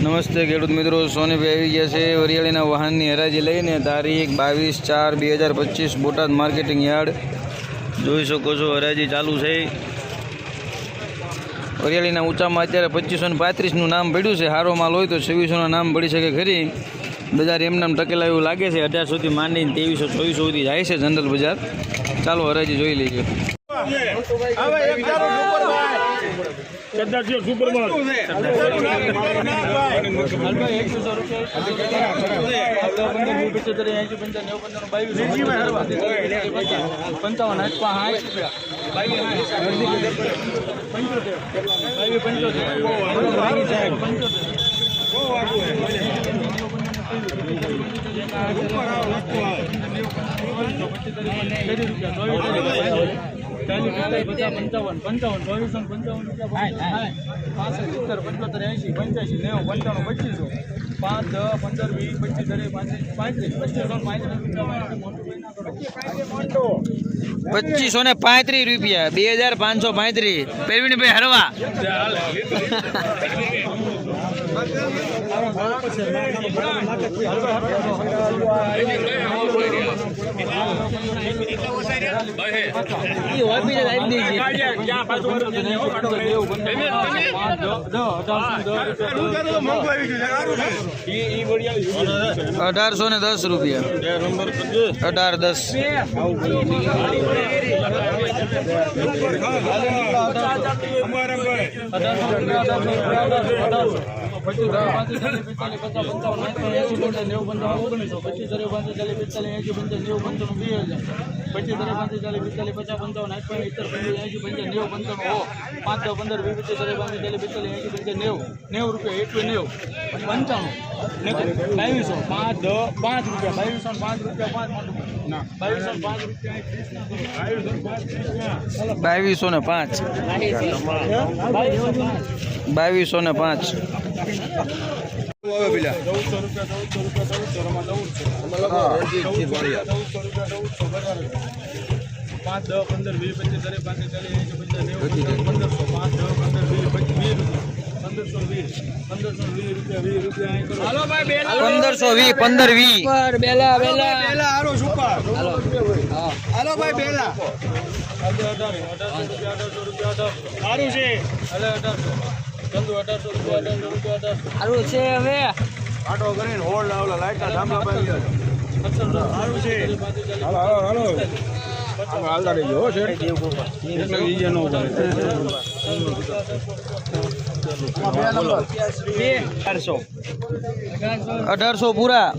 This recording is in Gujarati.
નમસ્તે ખેડૂત મિત્રો, સોનીભાઈ આવી ગયા છે વરિયાળીના વાહનની હરાજી લઈને તારીખ 22/4/2025 બોટાદ માર્કેટિંગ યાર્ડ જોઈ શકો છો। હરાજી ચાલુ છે। વરિયાળીના ઊંચામાં અત્યારે 2535નું નામ પડ્યું છે। સારો માલ હોય તો 2600ના નામ પડી શકે ખરી। બજાર એમનામ ટકેલા એવું લાગે છે। 1800થી માંડીને 2300-2400 સુધી જાય છે જનરલ બજાર। ચાલો હરાજી જોઈ લઈએ। ₹2535 2535 પરવીનભાઈ હરવા ₹1810 પૂરા।